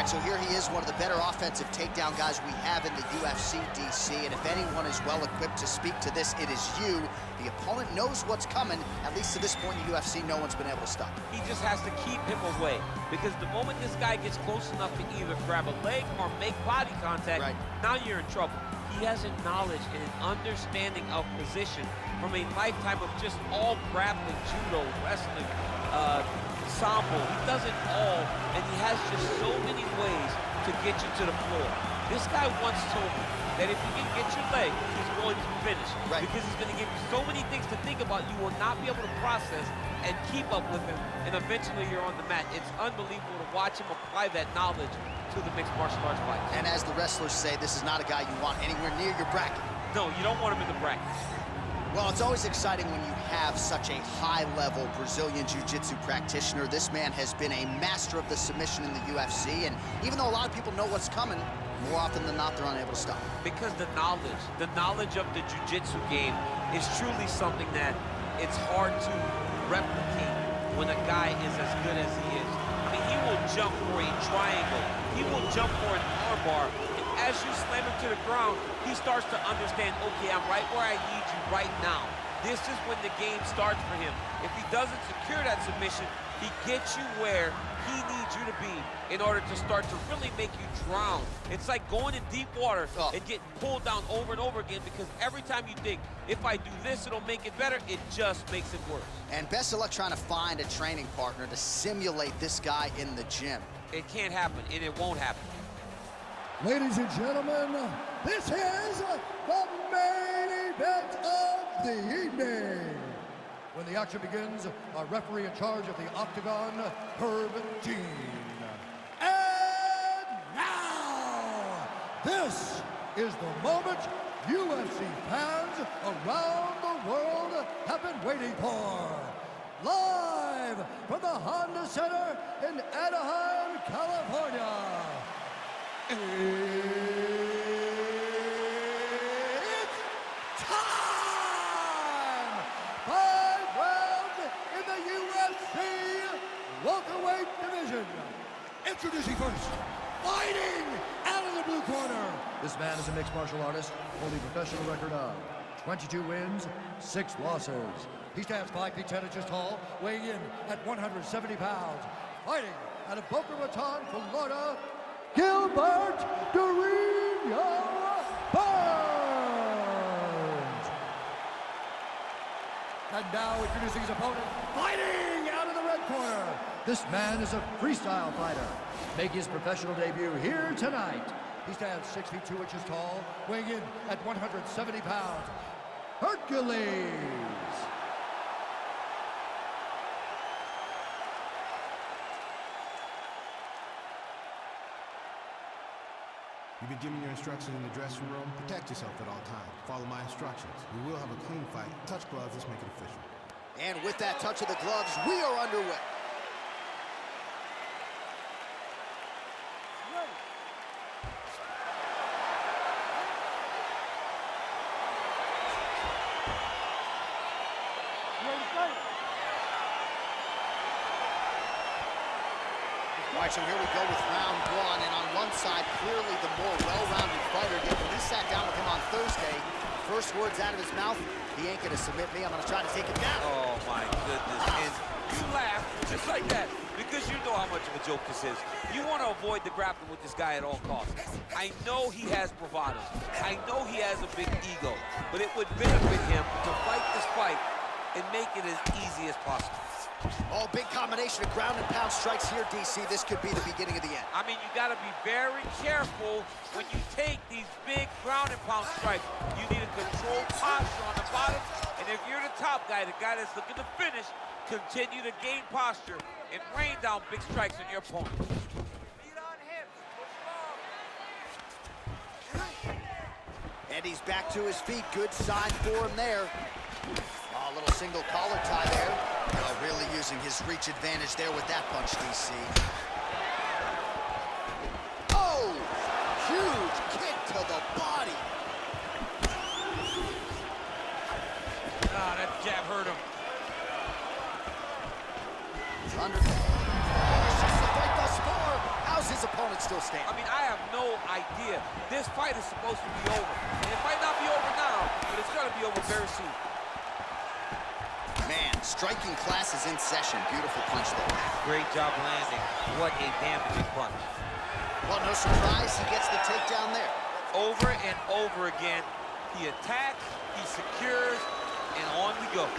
right, so here he is, one of the better offensive takedown guys we have in the UFC, DC, and if anyone is well-equipped to speak to this, it is you. The opponent knows what's coming. At least to this point in the UFC, no one's been able to stop him. He just has to keep him away, because the moment this guy gets close enough to either grab a leg or make body contact, now you're in trouble. He has a knowledge and an understanding of position from a lifetime of just all grappling, judo, wrestling, sambo. He does it all, and he has just so many ways to get you to the floor. This guy once told me that if you can get your leg, he's going to finish. Because he's going to give you so many things to think about, you will not be able to process and keep up with him, and eventually you're on the mat. It's unbelievable to watch him apply that knowledge to the mixed martial arts fights. And as the wrestlers say, this is not a guy you want anywhere near your bracket. No, you don't want him in the bracket. Well, it's always exciting when you have such a high-level Brazilian Jiu-Jitsu practitioner. This man has been a master of the submission in the UFC, and even though a lot of people know what's coming, more often than not, they're unable to stop him. Because the knowledge of the Jiu-Jitsu game is truly something that it's hard to replicate when a guy is as good as he is. I mean, he will jump for a triangle. He will jump for an armbar. As you slam him to the ground, he starts to understand, okay, I'm right where I need you right now. This is when the game starts for him. If he doesn't secure that submission, he gets you where he needs you to be in order to start to really make you drown. It's like going in deep water and getting pulled down over and over again, because every time you think, if I do this, it'll make it better, it just makes it worse. And best of luck trying to find a training partner to simulate this guy in the gym. It can't happen, and it won't happen. Ladies and gentlemen, this is the main event of the evening. When the action begins, our referee in charge of the Octagon, Herb Dean. And now, this is the moment UFC fans around the world have been waiting for. Live from the Honda Center in Anaheim, California. It's time! 5 rounds in the UFC welterweight division. Introducing first, fighting out of the blue corner. This man is a mixed martial artist, holding a professional record of 22 wins, 6 losses. He stands 5 feet 10 inches tall, weighing in at 170 pounds. Fighting out of Boca Raton, Florida, Gilbert Durinho Burns. And now introducing his opponent, fighting out of the red corner. This man is a freestyle fighter, making his professional debut here tonight. He stands 6 feet 2 inches tall, weighing in at 170 pounds. Hercules. You've been given your instructions in the dressing room. Protect yourself at all times. Follow my instructions. We will have a clean fight. Touch gloves, let's make it official. And with that touch of the gloves, we are underway. All right, so here we go with round one, and on one side, clearly the more well-rounded fighter. Yet when we sat down with him on Thursday, first words out of his mouth, he ain't gonna submit me, I'm gonna try to take him down. Oh my goodness, and you laugh just like that, because you know how much of a joke this is. You want to avoid the grappling with this guy at all costs. I know he has bravado. I know he has a big ego, but it would benefit him to fight this fight and make it as easy as possible. Oh, big combination of ground and pound strikes here, DC. This could be the beginning of the end. I mean, you got to be very careful when you take these big ground and pound strikes. You need a controlled posture on the bottom, and if you're the top guy, the guy that's looking to finish, continue to gain posture and rain down big strikes on your opponent. Feet on hips, push long. And he's back to his feet. Good sign for him there. Oh, a little single collar tie there. Really using his reach advantage there with that punch, DC. Oh! Huge kick to the body. Ah, that jab hurt him. Under. Just the fight thus far. How's his opponent still stand? I mean, I have no idea. This fight is supposed to be over. And it might not be over now, but it's going to be over very soon. Man, striking class is in session. Beautiful punch there. Great job landing. What a damaging punch. Well, no surprise, he gets the takedown there. Over and over again, he attacks, he secures, and on we go.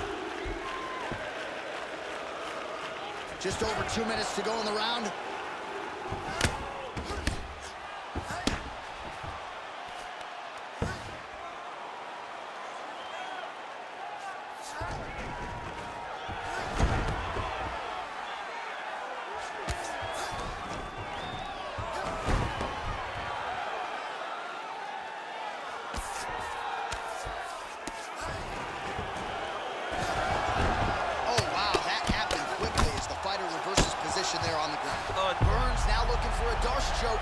Just over 2 minutes to go in the round. There on the ground. Burns now looking for a Darce choke.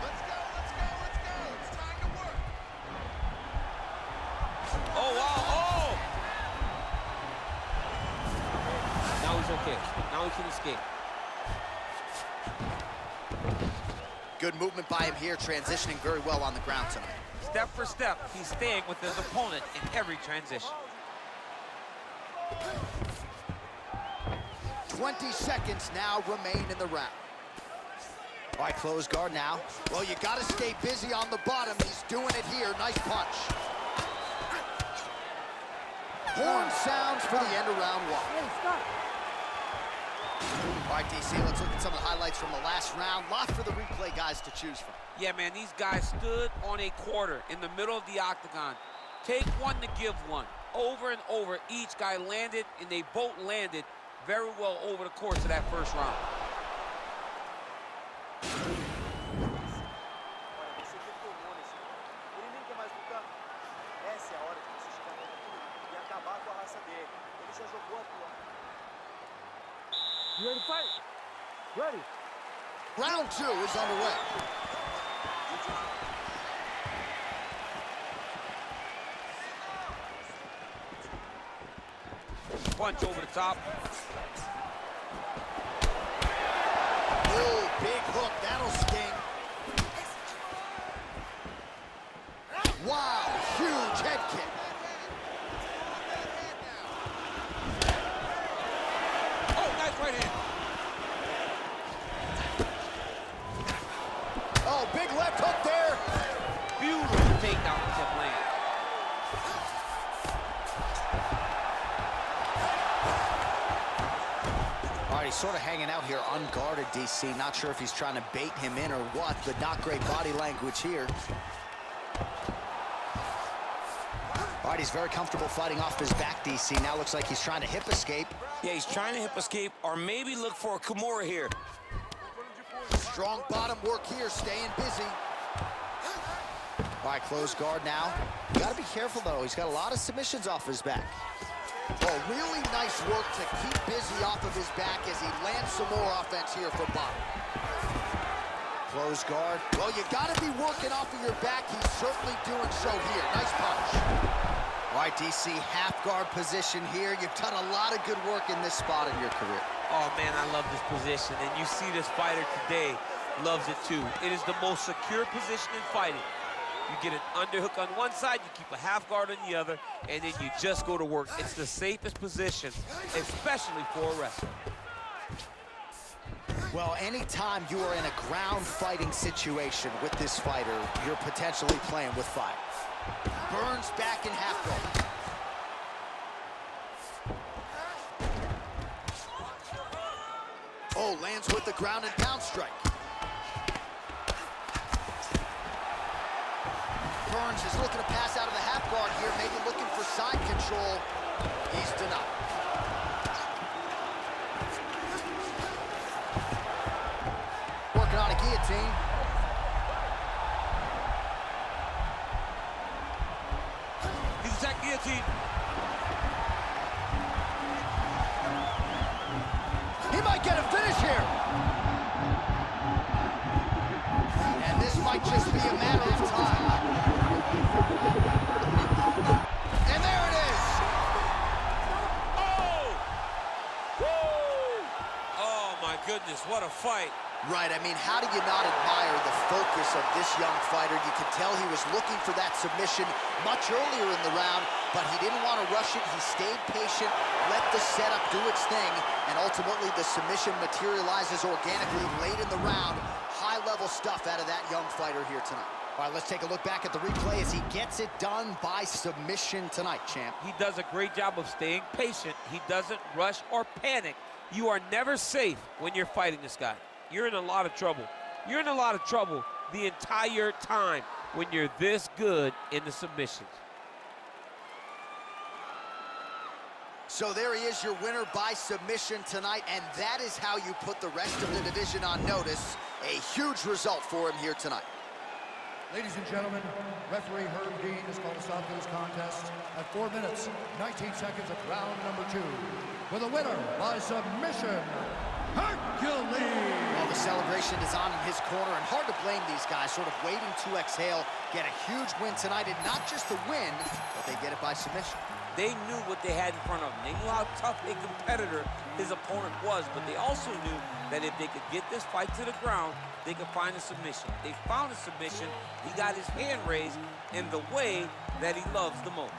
Let's go, let's go, let's go. It's time to work. Oh, wow, oh! Now he's okay. Now he can escape. Good movement by him here, transitioning very well on the ground tonight. Step for step, he's staying with his opponent in every transition. 20 seconds now remain in the round. All right, close guard now. Well, you got to stay busy on the bottom. He's doing it here. Nice punch. Horn sounds for the end of round one. Hey, stop. All right, DC, let's look at some of the highlights from the last round. Lots for the replay guys to choose from. Yeah, man, these guys stood on a quarter in the middle of the octagon. Take one to give one. Over and over, each guy landed, and they both landed very well over the course of that first round. You ready to fight? Ready. Round two is underway. Punch over the top. Oh, big hook. That'll sting. Wow, huge head kick. Oh, nice right hand. Oh, big left hook there. Beautiful takedown to land. All right, he's sort of hanging out here unguarded, DC. Not sure if he's trying to bait him in or what, but not great body language here. All right, he's very comfortable fighting off his back, DC. Now looks like he's trying to hip escape. Yeah, he's trying to hip escape or maybe look for a Kimura here. Strong bottom work here, staying busy. All right, close guard now. You gotta be careful, though. He's got a lot of submissions off his back. Oh, really nice work to keep busy off of his back as he lands some more offense here for bottom. Close guard. Well, you gotta be working off of your back. He's certainly doing so here. Nice punch. All right, DC, half guard position here. You've done a lot of good work in this spot in your career. Oh, man, I love this position. And you see this fighter today loves it, too. It is the most secure position in fighting. You get an underhook on one side, you keep a half guard on the other, and then you just go to work. It's the safest position, especially for a wrestler. Well, anytime you are in a ground fighting situation with this fighter, you're potentially playing with fire. Burns back in half guard. Oh, lands with the ground and pound strike. Burns is looking to pass out of the half guard here, maybe looking for side control. He's denied. Working on a guillotine. He's attacked guillotine. He might get a finish here. And this might just be a matter of time. And there it is. Oh! goodness, what a fight. Right, I mean, how do you not admire the focus of this young fighter? You can tell he was looking for that submission much earlier in the round, but he didn't want to rush it. He stayed patient, let the setup do its thing, and ultimately the submission materializes organically late in the round. High-level stuff out of that young fighter here tonight. All right, let's take a look back at the replay as he gets it done by submission tonight, champ. He does a great job of staying patient. He doesn't rush or panic. You are never safe when you're fighting this guy. You're in a lot of trouble. You're in a lot of trouble the entire time when you're this good in the submissions. So there he is, your winner by submission tonight, and that is how you put the rest of the division on notice. A huge result for him here tonight. Ladies and gentlemen, referee Herb Dean has called a stop to this contest at 4 minutes, 19 seconds of round number 2. With a winner by submission, Hercules! Well, the celebration is on in his corner, and hard to blame these guys, sort of waiting to exhale, get a huge win tonight, and not just the win, but they get it by submission. They knew what they had in front of them. They knew how tough a competitor his opponent was, but they also knew that if they could get this fight to the ground, they could find a submission. They found a submission. He got his hand raised in the way that he loves the most.